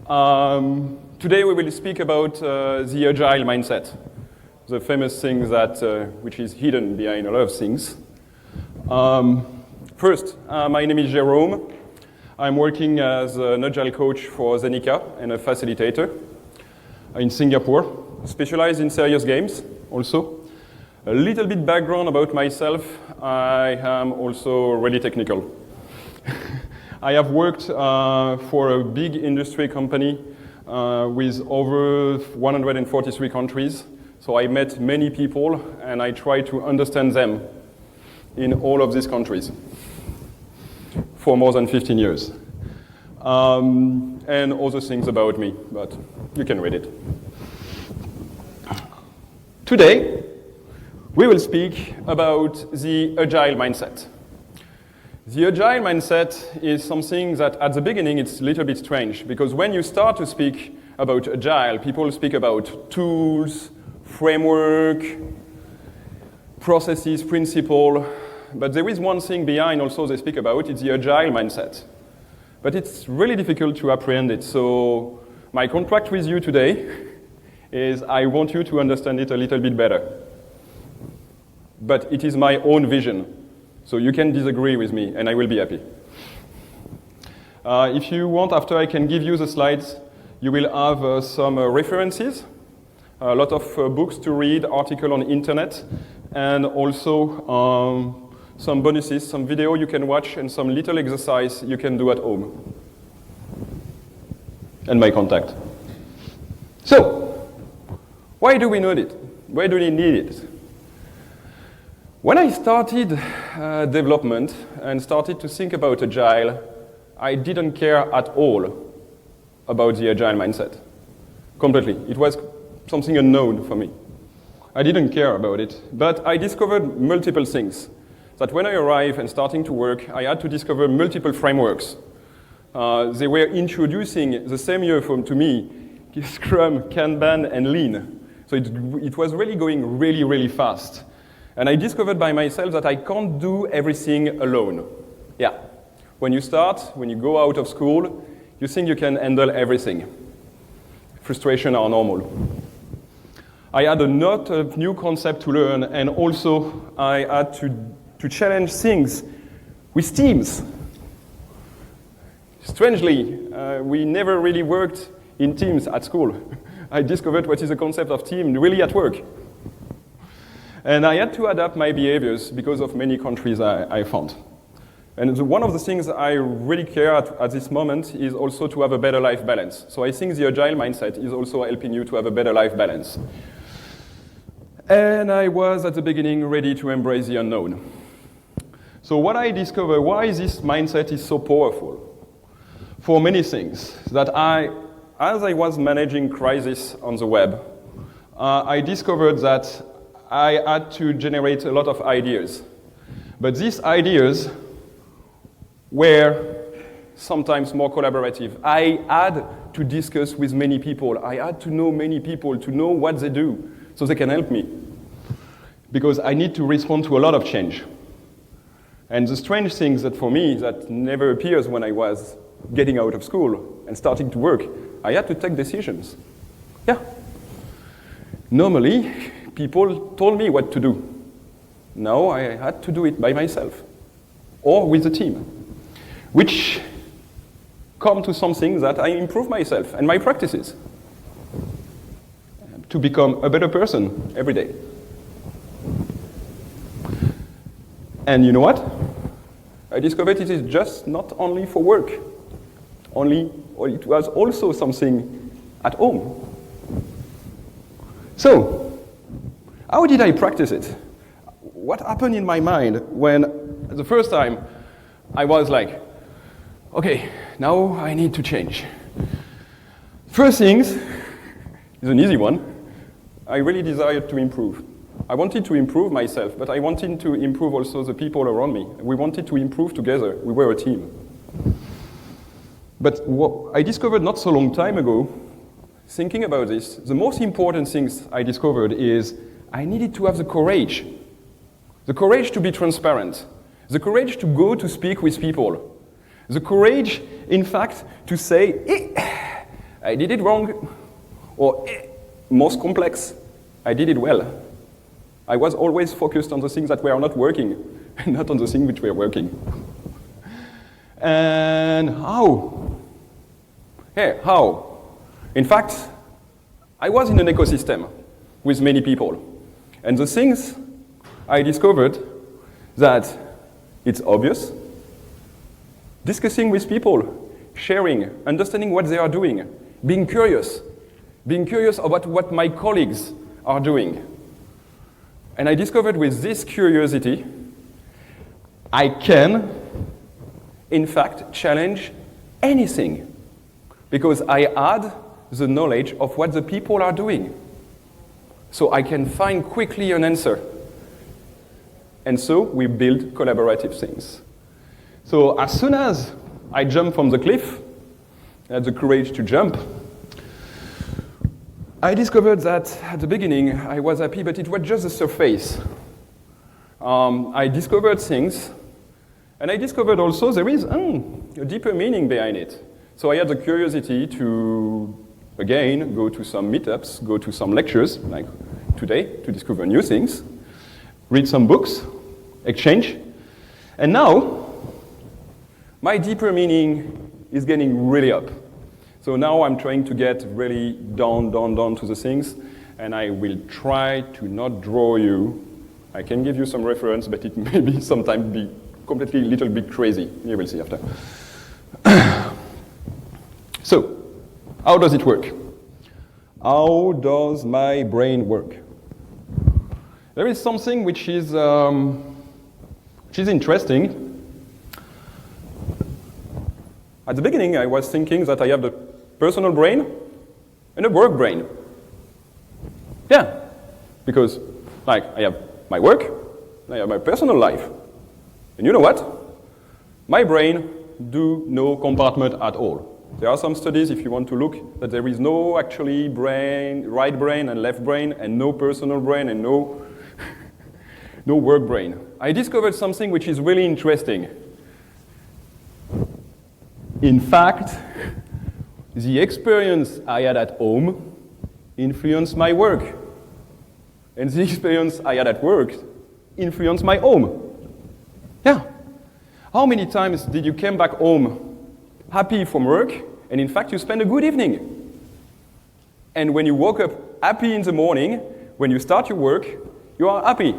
Today we will speak about the Agile Mindset, the famous thing that which is hidden behind a lot of things. First, my name is Jérôme. I'm working as an Agile Coach for Zenika and a Facilitator in Singapore, specialized in serious games also. A little bit background about myself, I am also really technical. I have worked for a big industry company with over 143 countries. So I met many people and I try to understand them in all of these countries for more than 15 years. And other things about me, but you can read it. Today, we will speak about the Agile Mindset. The Agile Mindset is something that at the beginning it's a little bit strange, because when you start to speak about Agile, people speak about tools, framework, processes, principle, but there is one thing behind also they speak about, it's the Agile Mindset. But it's really difficult to apprehend it, so my contract with you today is I want you to understand it a little bit better. But it is my own vision. So you can disagree with me, and I will be happy. If you want, after I can give you the slides, you will have some references, a lot of books to read, articles on internet, and also some bonuses, some video you can watch, and some little exercise you can do at home. And my contact. So, why do we need it? Why do we need it? When I started development and started to think about Agile, I didn't care at all about the Agile mindset. Completely. It was something unknown for me. I didn't care about it. But I discovered multiple things. That when I arrived and starting to work, I had to discover multiple frameworks. They were introducing the same year to me, Scrum, Kanban, and Lean. So it was really going really, really fast. And I discovered by myself that I can't do everything alone. Yeah. When you start, when you go out of school, you think you can handle everything. Frustration are normal. I had a lot of new concept to learn, and also I had to challenge things with teams. Strangely, we never really worked in teams at school. I discovered what is the concept of team really at work. And I had to adapt my behaviors because of many countries I found. And one of the things I really care at this moment is also to have a better life balance. So I think the Agile Mindset is also helping you to have a better life balance. And I was at the beginning ready to embrace the unknown. So what I discovered, why this mindset is so powerful? For many things, that as I was managing crisis on the web, I discovered that I had to generate a lot of ideas. But these ideas were sometimes more collaborative. I had to discuss with many people. I had to know many people to know what they do so they can help me. Because I need to respond to a lot of change. And the strange thing that for me that never appears when I was getting out of school and starting to work, I had to take decisions. Yeah. Normally, people told me what to do. Now I had to do it by myself or with a team, which come to something that I improve myself and my practices to become a better person every day. And you know what? I discovered it is just not only for work. It was also something at home. So, how did I practice it? What happened in my mind when the first time I was like, okay, now I need to change. First things is an easy one. I really desired to improve. I wanted to improve myself, but I wanted to improve also the people around me. We wanted to improve together. We were a team. But what I discovered not so long time ago, thinking about this, the most important things I discovered is I needed to have the courage to be transparent, the courage to go to speak with people, the courage, in fact, to say, I did it wrong, or most complex, I did it well. I was always focused on the things that were not working, and not on the things which were working. And how? Hey, how? In fact, I was in an ecosystem with many people. And the things I discovered that it's obvious, discussing with people, sharing, understanding what they are doing, being curious about what my colleagues are doing. And I discovered with this curiosity, I can, in fact, challenge anything because I add the knowledge of what the people are doing. So I can find quickly an answer. And so we build collaborative things. So as soon as I jumped from the cliff, I had the courage to jump, I discovered that at the beginning I was happy, but it was just the surface. I discovered things, and I discovered also there is a deeper meaning behind it. So I had the curiosity to, again, go to some meetups, go to some lectures, like today, to discover new things, read some books, exchange. And now, my deeper meaning is getting really up. So now I'm trying to get really down to the things, and I will try to not draw you. I can give you some reference, but it may be sometimes be completely little bit crazy. You will see after. So, how does it work? How does my brain work? There is something which is interesting. At the beginning, I was thinking that I have the personal brain and a work brain. Yeah, because like I have my work, and I have my personal life. And you know what? My brain do no compartment at all. There are some studies, if you want to look, that there is no actually brain, right brain and left brain, and no personal brain and no work brain. I discovered something which is really interesting. In fact, the experience I had at home influenced my work. And the experience I had at work influenced my home. Yeah. How many times did you come back home happy from work, and in fact you spend a good evening? And when you woke up happy in the morning, when you start your work, you are happy.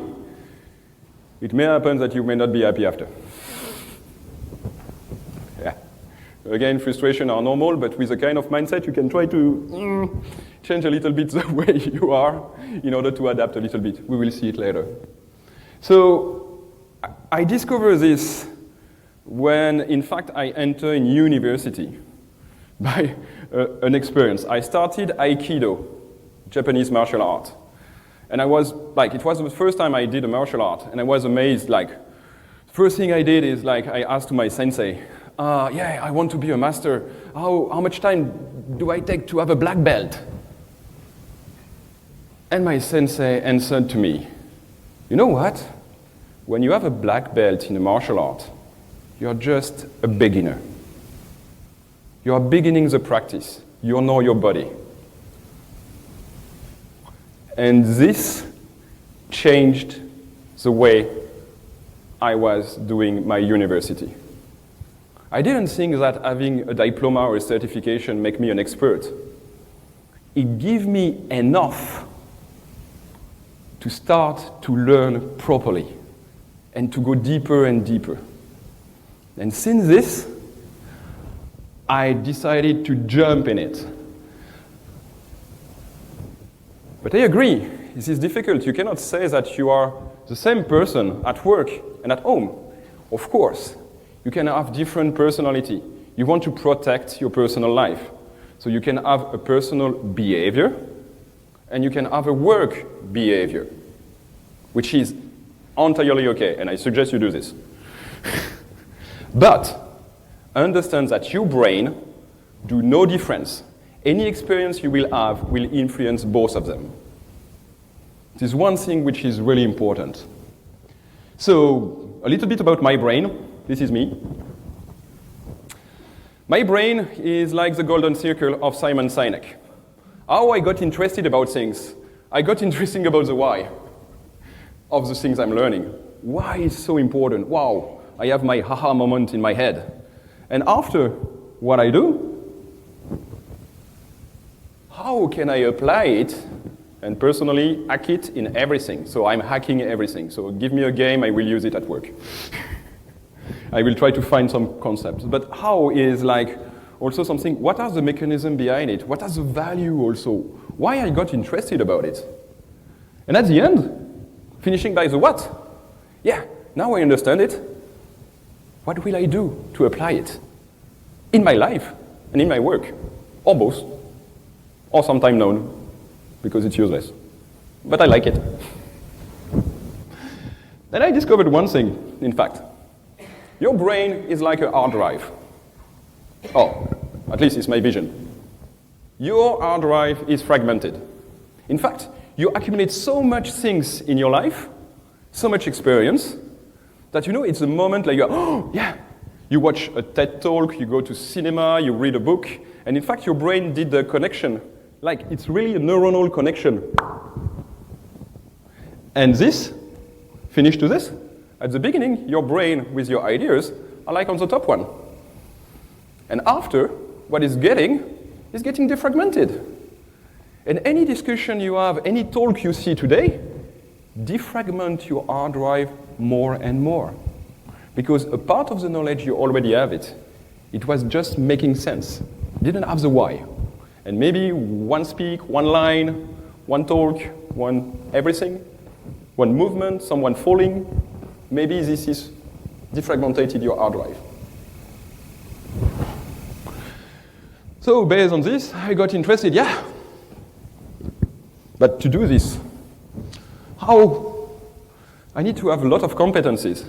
It may happen that you may not be happy after. Yeah. Again, frustration are normal, but with a kind of mindset, you can try to change a little bit the way you are in order to adapt a little bit. We will see it later. So I discovered this when, in fact, I entered in university by an experience. I started Aikido, Japanese martial art. And I was, like, it was the first time I did a martial art, and I was amazed, like, the first thing I did is, like, I asked my sensei, yeah, I want to be a master. How much time do I take to have a black belt? And my sensei answered to me, you know what? When you have a black belt in a martial art, you're just a beginner. You are beginning the practice. You know your body. And this changed the way I was doing my university. I didn't think that having a diploma or a certification make me an expert. It gave me enough to start to learn properly and to go deeper and deeper. And since this, I decided to jump in it. But I agree, this is difficult. You cannot say that you are the same person at work and at home. Of course, you can have different personality. You want to protect your personal life. So you can have a personal behavior, and you can have a work behavior, which is entirely okay, and I suggest you do this. But understand that your brain do no difference. Any experience you will have will influence both of them. It is one thing which is really important. So, a little bit about my brain. This is me. My brain is like the golden circle of Simon Sinek. How I got interested about things. I got interested about the why of the things I'm learning. Why is so important? Wow, I have my haha moment in my head. And after what I do, how can I apply it and personally hack it in everything? So I'm hacking everything. So give me a game, I will use it at work. I will try to find some concepts. But how is like also something, what are the mechanisms behind it? What are the value also? Why I got interested about it? And at the end, finishing by the what? Yeah, now I understand it. What will I do to apply it? In my life and in my work, or both, or sometime none, because it's useless. But I like it. Then I discovered one thing, in fact. Your brain is like a hard drive. Oh, at least it's my vision. Your hard drive is fragmented. In fact, you accumulate so much things in your life, so much experience, that you know it's a moment like you're, oh, yeah. You watch a TED talk, you go to cinema, you read a book, and in fact your brain did the connection. Like it's really a neuronal connection. And this, finish to this, at the beginning, your brain with your ideas are like on the top one. And after, what is getting defragmented. And any discussion you have, any talk you see today, defragment your hard drive more and more. Because a part of the knowledge you already have it. It was just making sense. Didn't have the why. And maybe one speak, one line, one talk, one everything, one movement, someone falling. Maybe this is defragmented your hard drive. So based on this, I got interested, yeah. But to do this, how? I need to have a lot of competencies.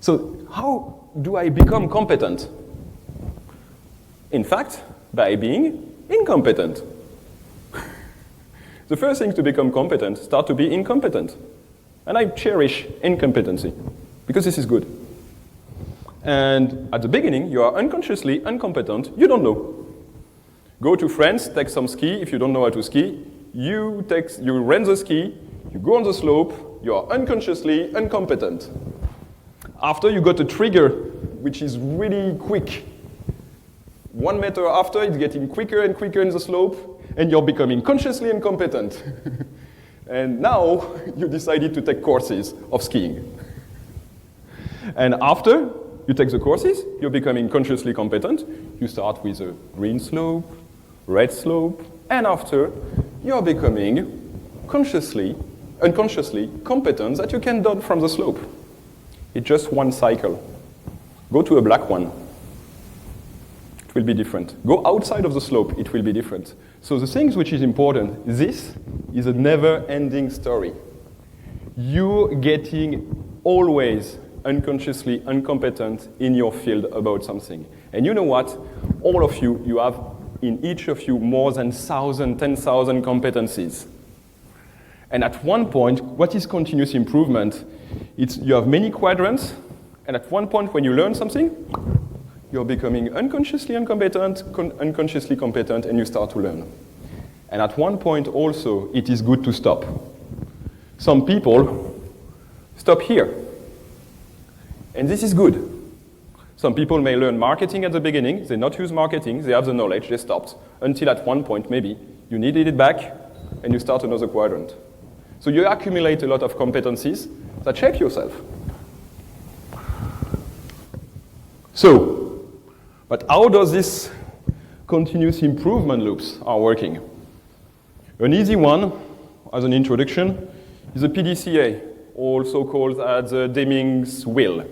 So how do I become competent? In fact, by being incompetent. The first thing to become competent, start to be incompetent. And I cherish incompetency, because this is good. And at the beginning, you are unconsciously incompetent, you don't know. Go to France, take some ski, if you don't know how to ski, you rent the ski, you go on the slope, you are unconsciously incompetent. After you got a trigger, which is really quick. 1 meter after, it's getting quicker and quicker in the slope, and you're becoming consciously incompetent. And now, you decided to take courses of skiing. And after you take the courses, you're becoming consciously competent. You start with a green slope, red slope, and after, you're becoming unconsciously competent that you can do from the slope. It's just one cycle. Go to a black one. It will be different. Go outside of the slope, it will be different. So the things which is important, this is a never-ending story. You getting always unconsciously incompetent in your field about something. And you know what? All of you, you have in each of you more than 1,000, 10,000 competencies. And at one point, what is continuous improvement? You have many quadrants, and at one point when you learn something, you're becoming unconsciously incompetent, unconsciously competent, and you start to learn. And at one point also, it is good to stop. Some people stop here. And this is good. Some people may learn marketing at the beginning, they not use marketing, they have the knowledge, they stopped. Until at one point, maybe, you needed it back, and you start another quadrant. So you accumulate a lot of competencies that shape yourself. So, but how does this continuous improvement loops are working? An easy one, as an introduction, is a PDCA, also called as the Deming's Wheel.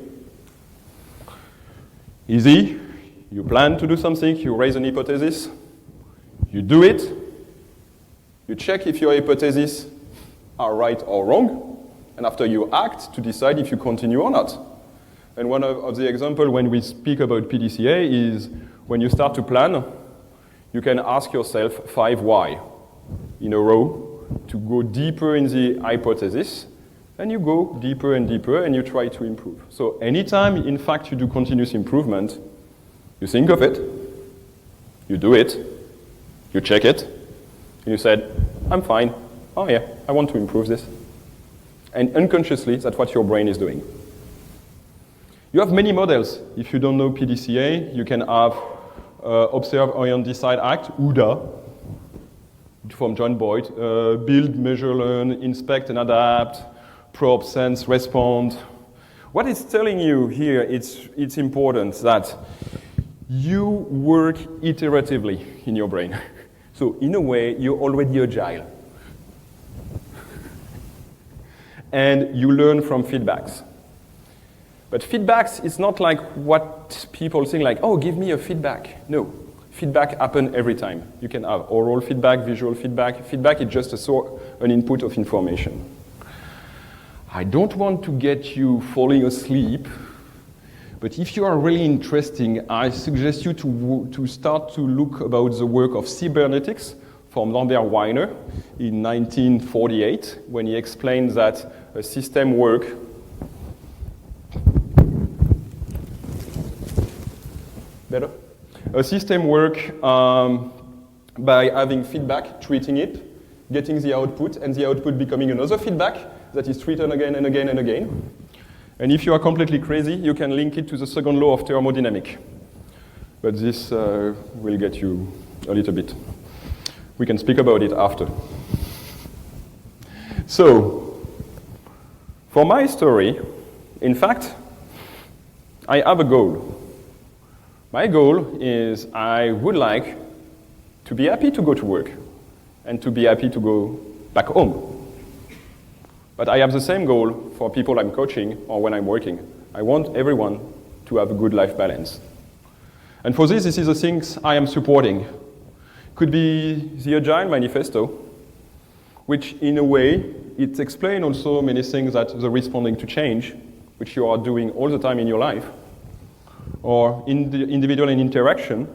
Easy, you plan to do something, you raise an hypothesis, you do it, you check if your hypotheses are right or wrong, and after you act to decide if you continue or not. And one of the examples when we speak about PDCA is when you start to plan, you can ask yourself 5 why in a row to go deeper in the hypothesis, and you go deeper and deeper and you try to improve. So anytime, in fact, you do continuous improvement, you think of it, You do it, you check it, and you said, I'm fine. Oh yeah, I want to improve this. And unconsciously, that's what your brain is doing. You have many models. If you don't know PDCA, you can have Observe, Orient, Decide, Act, OODA, from John Boyd, build, measure, learn, inspect and adapt, probe, sense, respond. What it's telling you here, it's important that you work iteratively in your brain. So in a way, you're already agile. And you learn from feedbacks. But feedbacks is not like what people think, like, oh, give me a feedback. No, feedback happens every time. You can have oral feedback, visual feedback. Feedback is just an input of information. I don't want to get you falling asleep, but if you are really interested, I suggest you to start to look about the work of cybernetics from Lambert Weiner in 1948, when he explained that a system work better? A system work by having feedback, treating it, getting the output, and the output becoming another feedback that is treated again and again and again. And if you are completely crazy, you can link it to the second law of thermodynamics. But this will get you a little bit. We can speak about it after. So, for my story, in fact, I have a goal. My goal is I would like to be happy to go to work and to be happy to go back home. But I have the same goal for people I'm coaching or when I'm working. I want everyone to have a good life balance. And for this is the things I am supporting. Could be the Agile Manifesto, which in a way, it explains also many things that the responding to change, which you are doing all the time in your life, or in the individual and interaction,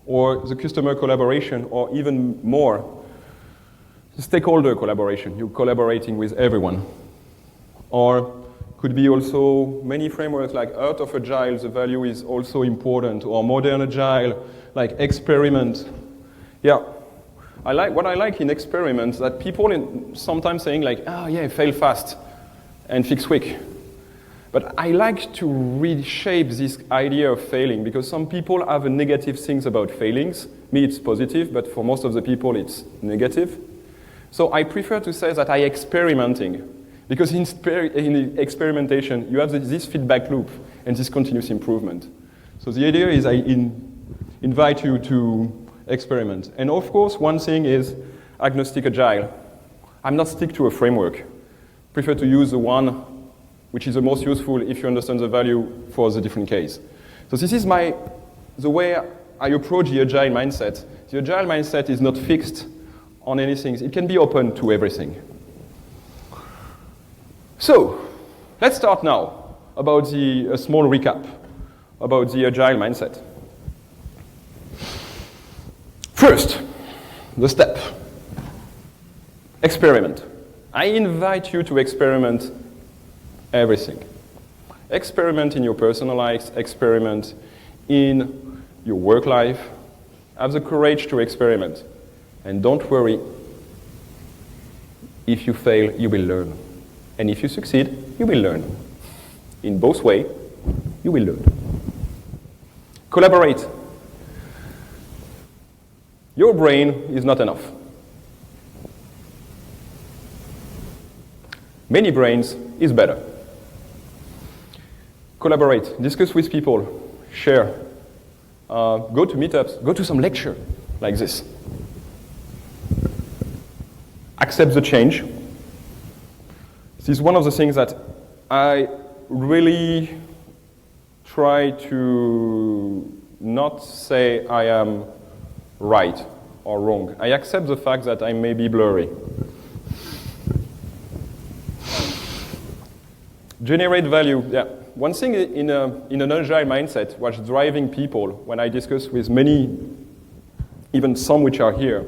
or the customer collaboration, or even more, the stakeholder collaboration. You're collaborating with everyone. Or could be also many frameworks like Art of Agile, the value is also important, or Modern Agile, like experiment. Yeah, what I like in experiments that people sometimes saying like, oh yeah, fail fast and fix quick. But I like to reshape this idea of failing because some people have a negative things about failings. Me, it's positive, but for most of the people, it's negative. So I prefer to say that I experimenting because in experimentation, you have this feedback loop and this continuous improvement. So the idea is I invite you to experiment. And of course, one thing is agnostic agile. I'm not stick to a framework. Prefer to use the one which is the most useful if you understand the value for the different case. So this is the way I approach the agile mindset. The agile mindset is not fixed on anything. It can be open to everything. So, let's start now about a small recap about the agile mindset. First, the step. Experiment. I invite you to experiment everything. Experiment in your personal life, experiment in your work life. Have the courage to experiment. And don't worry, if you fail, you will learn. And if you succeed, you will learn. In both ways, you will learn. Collaborate. Your brain is not enough. Many brains is better. Collaborate, discuss with people, share, go to meetups, go to some lecture like this. Accept the change. This is one of the things that I really try to not say I am right or wrong. I accept the fact that I may be blurry. Generate value. Yeah. One thing in an agile mindset, what's driving people when I discuss with many, even some which are here,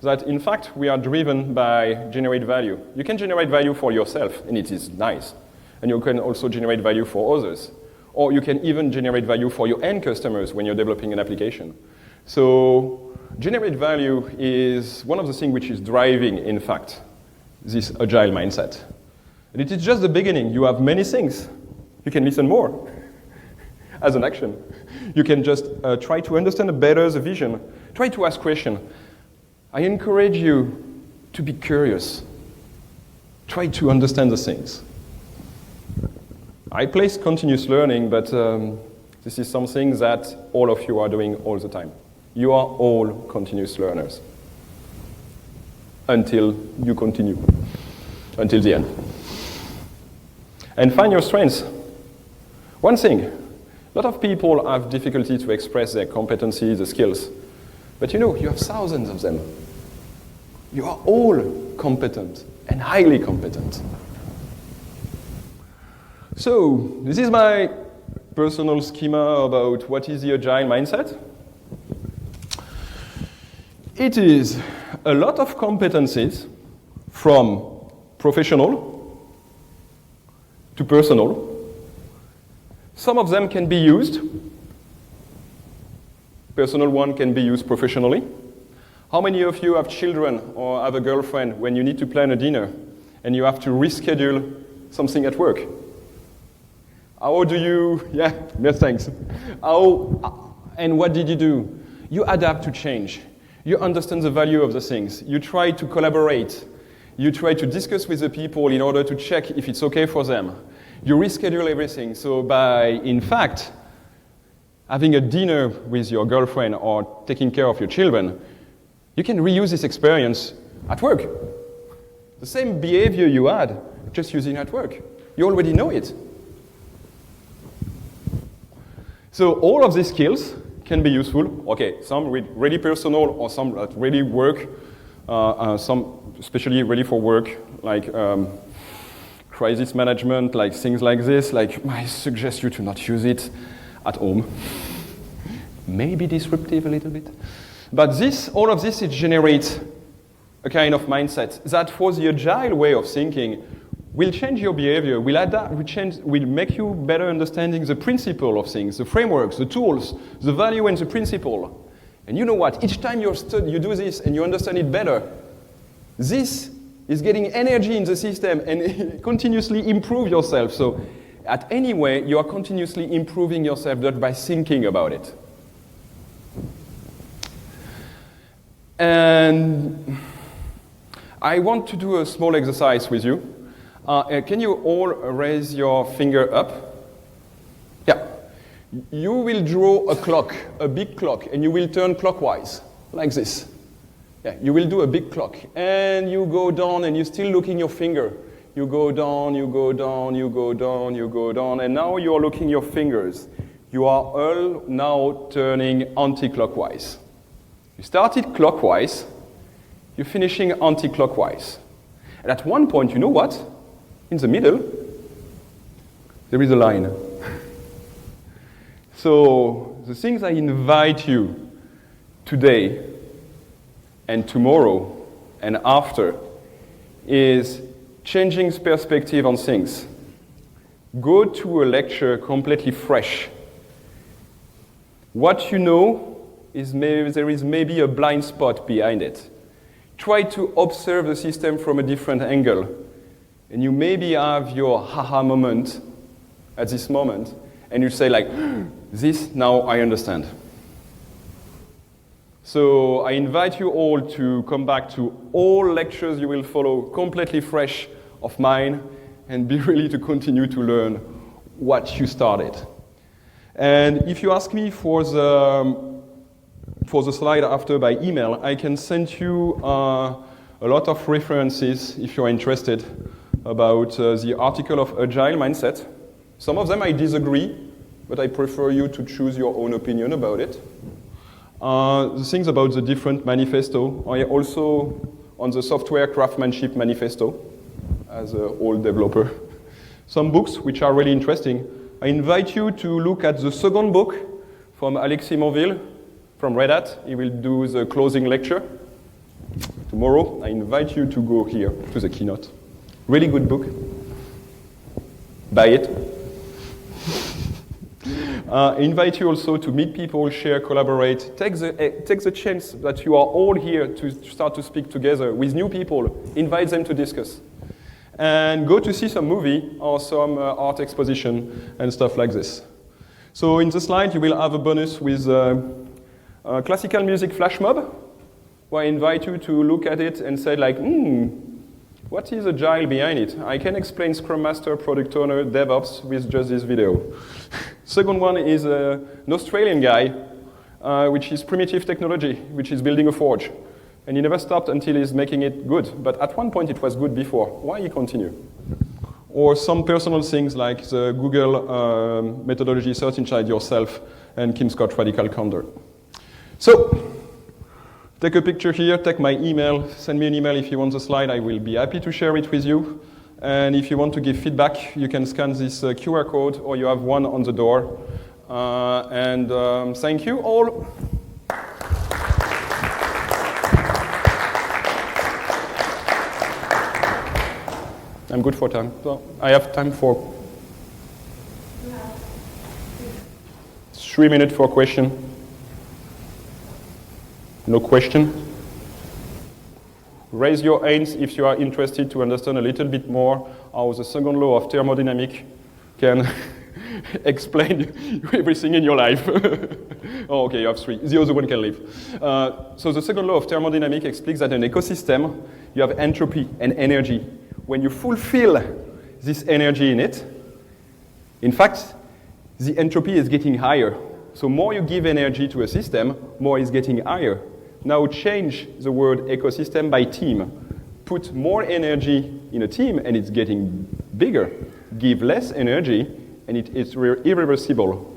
that in fact we are driven by generate value. You can generate value for yourself, and it is nice. And you can also generate value for others. Or you can even generate value for your end customers when you're developing an application. So generate value is one of the things which is driving, in fact, this agile mindset. And it is just the beginning. You have many things. You can listen more as an action. You can just try to understand better the vision. Try to ask questions. I encourage you to be curious. Try to understand the things. I place continuous learning, but this is something that all of you are doing all the time. You are all continuous learners until you continue, until the end. And find your strengths. One thing, a lot of people have difficulty to express their competencies, the skills. But you know, you have thousands of them. You are all competent and highly competent. So, this is my personal schema about what is the agile mindset. It is a lot of competencies from professional to personal. Some of them can be used. Personal one can be used professionally. How many of you have children or have a girlfriend when you need to plan a dinner and you have to reschedule something at work? How do you, yeah, thanks. How, and what did you do? You adapt to change. You understand the value of the things. You try to collaborate. You try to discuss with the people in order to check if it's okay for them. You reschedule everything. So by, in fact, having a dinner with your girlfriend or taking care of your children, you can reuse this experience at work. The same behavior you had, just using it at work. You already know it. So all of these skills can be useful. Okay, some really personal or some that really work, some especially really for work, like crisis management, like things like this. Like I suggest you to not use it at home. Maybe disruptive a little bit. But this, all of this, it generates a kind of mindset that for the agile way of thinking will change your behavior, will adapt, will make you better understanding the principle of things, the frameworks, the tools, the value and the principle. And you know what? Each time you do this and you understand it better, this is getting energy in the system and continuously improve yourself. So at any way, you are continuously improving yourself just by thinking about it. And I want to do a small exercise with you. Can you all raise your finger up? Yeah. You will draw a clock, a big clock, and you will turn clockwise, like this. Yeah, you will do a big clock. And you go down, and you're still looking your finger. You go down, you go down, you go down, you go down, and now you're looking your fingers. You are all now turning anti-clockwise. You started clockwise, you're finishing anti-clockwise. And at one point, you know what? In the middle, there is a line. So the things I invite you today and tomorrow and after is changing perspective on things. Go to a lecture completely fresh. What you know is there is maybe a blind spot behind it. Try to observe the system from a different angle. And you maybe have your haha moment at this moment, and you say like, this now I understand. So I invite you all to come back to all lectures you will follow completely fresh of mind and be ready to continue to learn what you started. And if you ask me for the slide after by email, I can send you a lot of references if you're interested about the article of Agile Mindset. Some of them I disagree, but I prefer you to choose your own opinion about it. The things about the different manifesto. I also on the software craftsmanship manifesto as an old developer. Some books which are really interesting. I invite you to look at the second book from Alexis Monville from Red Hat. He will do the closing lecture tomorrow. I invite you to go here to the keynote. Really good book. Buy it. Invite you also to meet people, share, collaborate. Take the chance that you are all here to start to speak together with new people. Invite them to discuss. And go to see some movie or some art exposition and stuff like this. So in the slide, you will have a bonus with classical music flash mob, where I invite you to look at it and say like, what is Agile behind it? I can explain Scrum Master, Product Owner, DevOps with just this video. Second one is an Australian guy, which is Primitive Technology, which is building a forge. And he never stopped until he's making it good. But at one point it was good before. Why he continue? Or some personal things like the Google methodology, Search Inside Yourself, and Kim Scott Radical Candor. So, take a picture here, take my email, send me an email if you want the slide. I will be happy to share it with you. And if you want to give feedback, you can scan this QR code, or you have one on the door. Thank you all. I'm good for time. So I have time for 3 minutes for question. No question? Raise your hands if you are interested to understand a little bit more how the second law of thermodynamics can explain everything in your life. Oh, okay, you have 3. The other one can leave. So the second law of thermodynamics explains that in an ecosystem, you have entropy and energy. When you fulfill this energy in it, in fact, the entropy is getting higher. So more you give energy to a system, more it's getting higher. Now change the word ecosystem by team. Put more energy in a team and it's getting bigger. Give less energy and it's irreversible.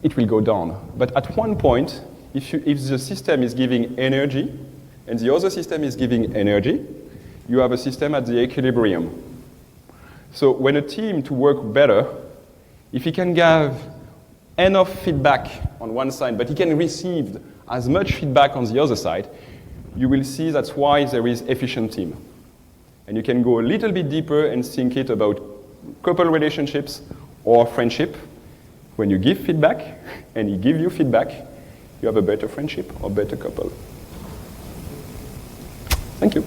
It will go down. But at one point, if the system is giving energy and the other system is giving energy, you have a system at the equilibrium. So when a team to work better, if he can give enough feedback on one side, but he can receive as much feedback on the other side, you will see that's why there is efficient team. And you can go a little bit deeper and think it about couple relationships or friendship. When you give feedback and he gives you feedback, you have a better friendship or better couple. Thank you.